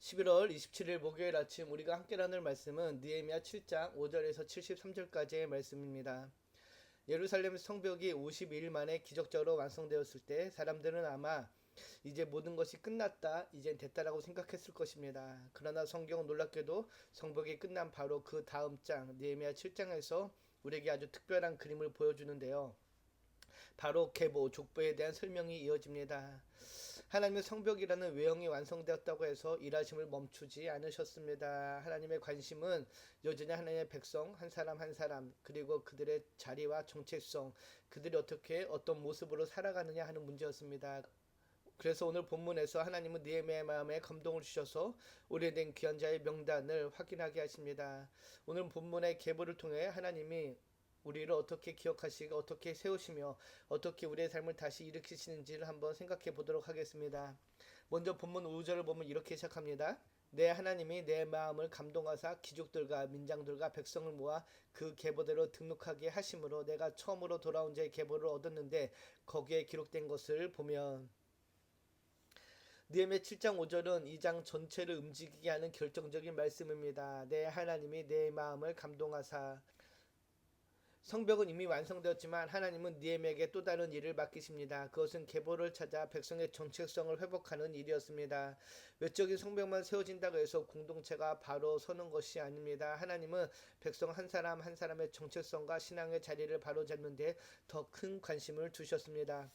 11월 27일 목요일 아침 우리가 함께 나눌 말씀은 느헤미야 7장 5절에서 73절까지의 말씀입니다. 예루살렘 성벽이 52일 만에 기적적으로 완성되었을 때 사람들은 아마 이제 모든 것이 끝났다, 이젠 됐다라고 생각했을 것입니다. 그러나 성경은 놀랍게도 성벽이 끝난 바로 그 다음 장 느헤미야 7장에서 우리에게 아주 특별한 그림을 보여주는데요. 바로 계보, 족보에 대한 설명이 이어집니다. 하나님의 성벽이라는 외형이 완성되었다고 해서 일하심을 멈추지 않으셨습니다. 하나님의 관심은 여전히 하나님의 백성 한 사람 한 사람, 그리고 그들의 자리와 정체성, 그들이 어떻게 어떤 모습으로 살아가느냐 하는 문제였습니다. 그래서 오늘 본문에서 하나님은 느헤미야의 마음에 감동을 주셔서 오래된 귀한 자의 명단을 확인하게 하십니다. 오늘 본문의 계보를 통해 하나님이 우리를 어떻게 기억하시고 어떻게 세우시며 어떻게 우리의 삶을 다시 일으키시는지를 한번 생각해 보도록 하겠습니다. 먼저 본문 5절을 보면 이렇게 시작합니다. 내 하나님이 내 마음을 감동하사 귀족들과 민장들과 백성을 모아 그 계보대로 등록하게 하심으로 내가 처음으로 돌아온 자의 계보를 얻었는데 거기에 기록된 것을 보면, 느헤미야 7장 5절은 이 장 전체를 움직이게 하는 결정적인 말씀입니다. 내 하나님이 내 마음을 감동하사. 성벽은 이미 완성되었지만 하나님은 느헤미야에게 또 다른 일을 맡기십니다. 그것은 계보를 찾아 백성의 정체성을 회복하는 일이었습니다. 외적인 성벽만 세워진다고 해서 공동체가 바로 서는 것이 아닙니다. 하나님은 백성 한 사람 한 사람의 정체성과 신앙의 자리를 바로잡는 데 더 큰 관심을 두셨습니다.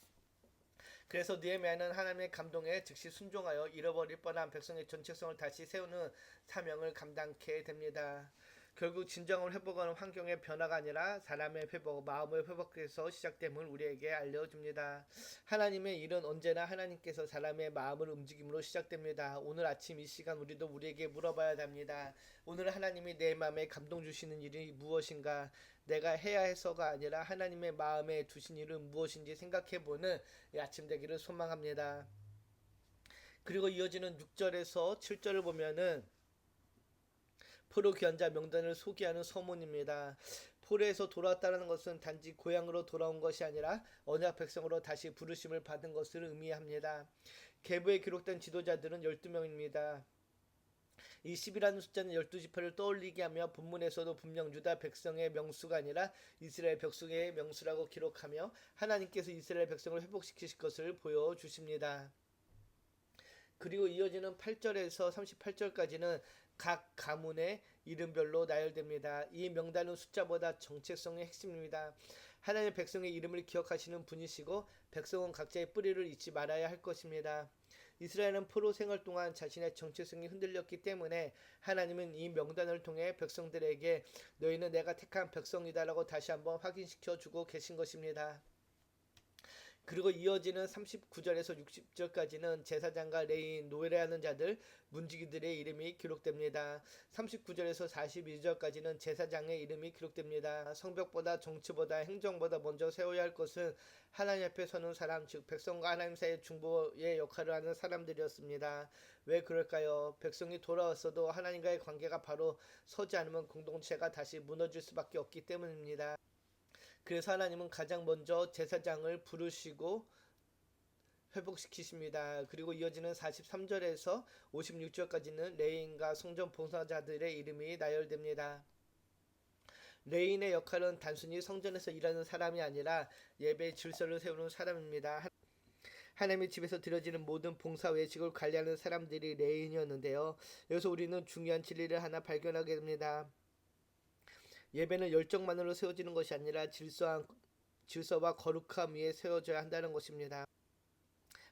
그래서 느헤미야는 하나님의 감동에 즉시 순종하여 잃어버릴 뻔한 백성의 정체성을 다시 세우는 사명을 감당케 됩니다. 결국 진정을 회복하는 환경의 변화가 아니라 사람의 회복, 마음의 회복에서 시작됨을 우리에게 알려줍니다. 하나님의 일은 언제나 하나님께서 사람의 마음을 움직임으로 시작됩니다. 오늘 아침 이 시간 우리도 우리에게 물어봐야 합니다. 오늘 하나님이 내 마음에 감동 주시는 일이 무엇인가? 내가 해야 해서가 아니라 하나님의 마음에 두신 일은 무엇인지 생각해보는 아침 되기를 소망합니다. 그리고 이어지는 6절에서 7절을 보면은 포로 귀환자 명단을 소개하는 서문입니다. 포로에서 돌아왔다는 것은 단지 고향으로 돌아온 것이 아니라 언약 백성으로 다시 부르심을 받은 것을 의미합니다. 계보에 기록된 지도자들은 12명입니다. 이 10이라는 숫자는 12지파를 떠올리게 하며 본문에서도 분명 유다 백성의 명수가 아니라 이스라엘 백성의 명수라고 기록하며 하나님께서 이스라엘 백성을 회복시키실 것을 보여주십니다. 그리고 이어지는 8절에서 38절까지는 각 가문의 이름별로 나열됩니다. 이 명단은 숫자보다 정체성의 핵심입니다. 하나님의 백성의 이름을 기억하시는 분이시고 백성은 각자의 뿌리를 잊지 말아야 할 것입니다. 이스라엘은 포로 생활 동안 자신의 정체성이 흔들렸기 때문에 하나님은 이 명단을 통해 백성들에게 너희는 내가 택한 백성이다라고 다시 한번 확인시켜 주고 계신 것입니다. 그리고 이어지는 39절에서 60절까지는 제사장과 레위인, 노래하는 자들, 문지기들의 이름이 기록됩니다. 39절에서 42절까지는 제사장의 이름이 기록됩니다. 성벽보다 정치보다 행정보다 먼저 세워야 할 것은 하나님 앞에 서는 사람, 즉 백성과 하나님 사이의 중보의 역할을 하는 사람들이었습니다. 왜 그럴까요? 백성이 돌아왔어도 하나님과의 관계가 바로 서지 않으면 공동체가 다시 무너질 수밖에 없기 때문입니다. 그래서 하나님은 가장 먼저 제사장을 부르시고 회복시키십니다. 그리고 이어지는 43절에서 56절까지는 레위인과 성전 봉사자들의 이름이 나열됩니다. 레위인의 역할은 단순히 성전에서 일하는 사람이 아니라 예배 질서를 세우는 사람입니다. 하나님의 집에서 드려지는 모든 봉사 외식을 관리하는 사람들이 레위인이었는데요. 여기서 우리는 중요한 진리를 하나 발견하게 됩니다. 예배는 열정만으로 세워지는 것이 아니라 질서와 거룩함 위에 세워져야 한다는 것입니다.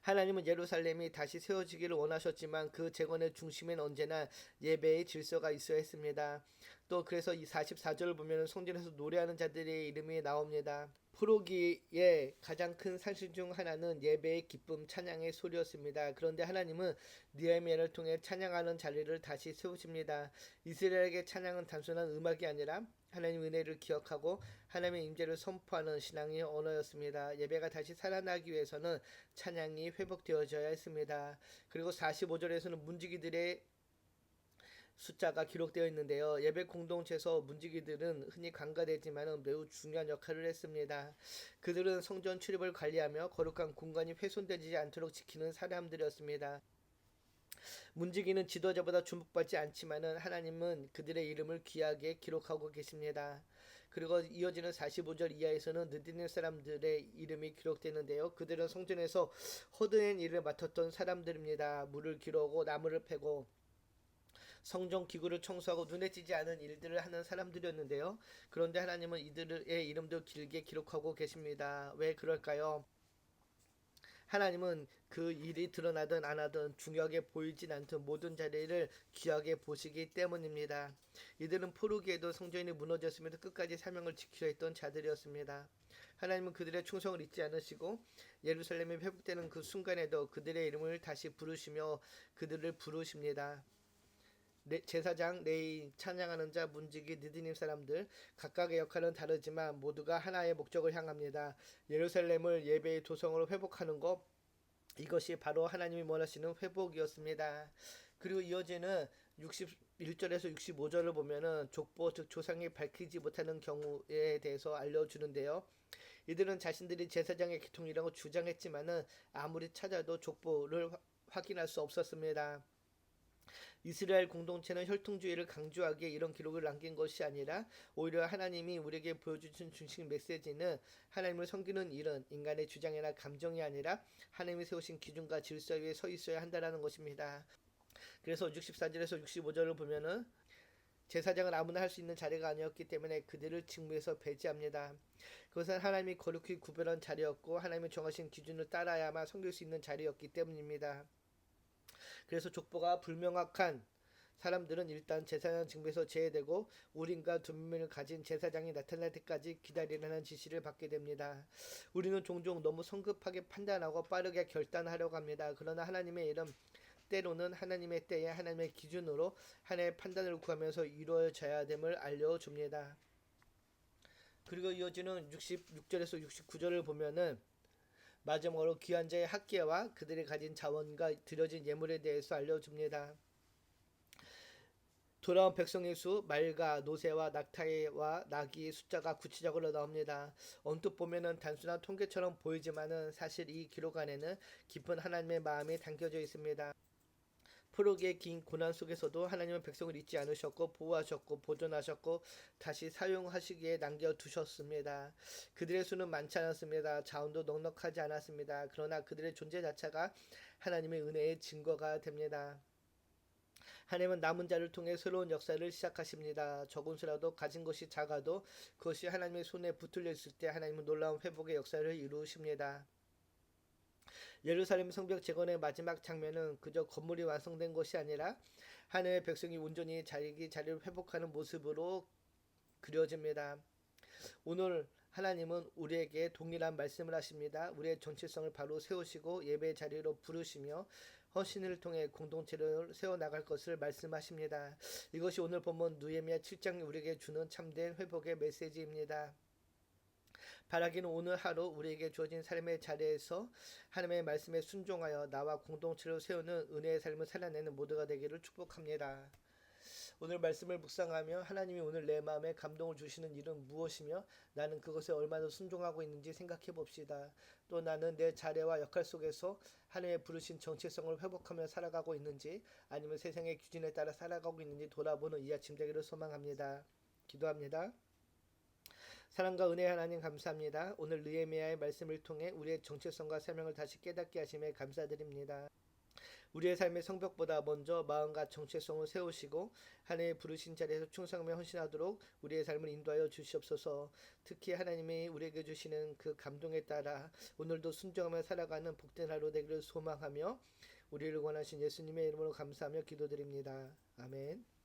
하나님은 예루살렘이 다시 세워지기를 원하셨지만 그 재건의 중심엔 언제나 예배의 질서가 있어야 했습니다. 또 그래서 이 44절을 보면 성전에서 노래하는 자들의 이름이 나옵니다. 프로기의 가장 큰 산실 중 하나는 예배의 기쁨, 찬양의 소리였습니다. 그런데 하나님은 느헤미야를 통해 찬양하는 자리를 다시 세우십니다. 이스라엘에게 찬양은 단순한 음악이 아니라 하나님의 은혜를 기억하고 하나님의 임재를 선포하는 신앙의 언어였습니다. 예배가 다시 살아나기 위해서는 찬양이 회복되어져야 했습니다. 그리고 45절에서는 문지기들의 숫자가 기록되어 있는데요. 예배 공동체에서 문지기들은 흔히 간과되지만 매우 중요한 역할을 했습니다. 그들은 성전 출입을 관리하며 거룩한 공간이 훼손되지 않도록 지키는 사람들이었습니다. 문지기는 지도자보다 주목받지 않지만은 하나님은 그들의 이름을 귀하게 기록하고 계십니다. 그리고 이어지는 45절 이하에서는 느디님 사람들의 이름이 기록되는데요. 그들은 성전에서 허드렛 일을 맡았던 사람들입니다. 물을 기르고 나무를 패고 성전 기구를 청소하고 눈에 띄지 않은 일들을 하는 사람들이었는데요. 그런데 하나님은 이들의 이름도 길게 기록하고 계십니다. 왜 그럴까요? 하나님은 그 일이 드러나든 안 하든 중요하게 보이진 않던 모든 자리를 귀하게 보시기 때문입니다. 이들은 포로기에도 성전이 무너졌음에도 끝까지 사명을 지키려 했던 자들이었습니다. 하나님은 그들의 충성을 잊지 않으시고 예루살렘이 회복되는 그 순간에도 그들의 이름을 다시 부르시며 그들을 부르십니다. 제사장, 레위, 찬양하는 자, 문지기, 느디님 사람들 각각의 역할은 다르지만 모두가 하나의 목적을 향합니다. 예루살렘을 예배의 도성으로 회복하는 것, 이것이 바로 하나님이 원하시는 회복이었습니다. 그리고 이어지는 61절에서 65절을 보면은 족보 즉 조상이 밝히지 못하는 경우에 대해서 알려주는데요. 이들은 자신들이 제사장의 기통이라고 주장했지만은 아무리 찾아도 족보를 확인할 수 없었습니다. 이스라엘 공동체는 혈통주의를 강조하기에 이런 기록을 남긴 것이 아니라 오히려 하나님이 우리에게 보여주신 중심 메시지는 하나님을 섬기는 일은 인간의 주장이나 감정이 아니라 하나님이 세우신 기준과 질서 위에 서 있어야 한다는 것입니다. 그래서 64절에서 65절을 보면은 제사장은 아무나 할 수 있는 자리가 아니었기 때문에 그들을 직무에서 배제합니다. 그것은 하나님이 거룩히 구별한 자리였고 하나님이 정하신 기준을 따라야만 섬길 수 있는 자리였기 때문입니다. 그래서 족보가 불명확한 사람들은 일단 제사장 직무에서 제외되고 우림과 둠민을 가진 제사장이 나타날 때까지 기다리라는 지시를 받게 됩니다. 우리는 종종 너무 성급하게 판단하고 빠르게 결단하려고 합니다. 그러나 하나님의 이름 때로는 하나님의 때에 하나님의 기준으로 하나님의 판단을 구하면서 이루어져야 됨을 알려줍니다. 그리고 이어지는 66절에서 69절을 보면은 마지막으로 귀한 자의 학계와 그들이 가진 자원과 드려진 예물에 대해서 알려줍니다. 돌아온 백성의 수, 말과 노새와 낙타와 나귀의 숫자가 구체적으로 나옵니다. 언뜻 보면은 단순한 통계처럼 보이지만은 사실 이 기록 안에는 깊은 하나님의 마음이 담겨져 있습니다. 포로기의 긴 고난 속에서도 하나님은 백성을 잊지 않으셨고 보호하셨고 보존하셨고 다시 사용하시기에 남겨두셨습니다. 그들의 수는 많지 않았습니다. 자원도 넉넉하지 않았습니다. 그러나 그들의 존재 자체가 하나님의 은혜의 증거가 됩니다. 하나님은 남은 자를 통해 새로운 역사를 시작하십니다. 적은 수라도 가진 것이 작아도 그것이 하나님의 손에 붙들려 있을 때 하나님은 놀라운 회복의 역사를 이루십니다. 예루살렘 성벽 재건의 마지막 장면은 그저 건물이 완성된 것이 아니라 하나님의 백성이 온전히 자리를 회복하는 모습으로 그려집니다. 오늘 하나님은 우리에게 동일한 말씀을 하십니다. 우리의 정체성을 바로 세우시고 예배의 자리로 부르시며 헌신을 통해 공동체를 세워나갈 것을 말씀하십니다. 이것이 오늘 본문 느헤미야 7장이 우리에게 주는 참된 회복의 메시지입니다. 바라기는 오늘 하루 우리에게 주어진 삶의 자리에서 하나님의 말씀에 순종하여 나와 공동체를 세우는 은혜의 삶을 살아내는 모두가 되기를 축복합니다. 오늘 말씀을 묵상하며 하나님이 오늘 내 마음에 감동을 주시는 일은 무엇이며 나는 그것에 얼마나 순종하고 있는지 생각해 봅시다. 또 나는 내 자리와 역할 속에서 하나님의 부르신 정체성을 회복하며 살아가고 있는지 아니면 세상의 기준에 따라 살아가고 있는지 돌아보는 이 아침 되기를 소망합니다. 기도합니다. 사랑과 은혜 하나님 감사합니다. 오늘 느헤미야의 말씀을 통해 우리의 정체성과 사명을 다시 깨닫게 하심에 감사드립니다. 우리의 삶의 성벽보다 먼저 마음과 정체성을 세우시고 하나님의 부르신 자리에서 충성하며 헌신하도록 우리의 삶을 인도하여 주시옵소서. 특히 하나님이 우리에게 주시는 그 감동에 따라 오늘도 순종하며 살아가는 복된 하루 되기를 소망하며 우리를 원하신 예수님의 이름으로 감사하며 기도드립니다. 아멘.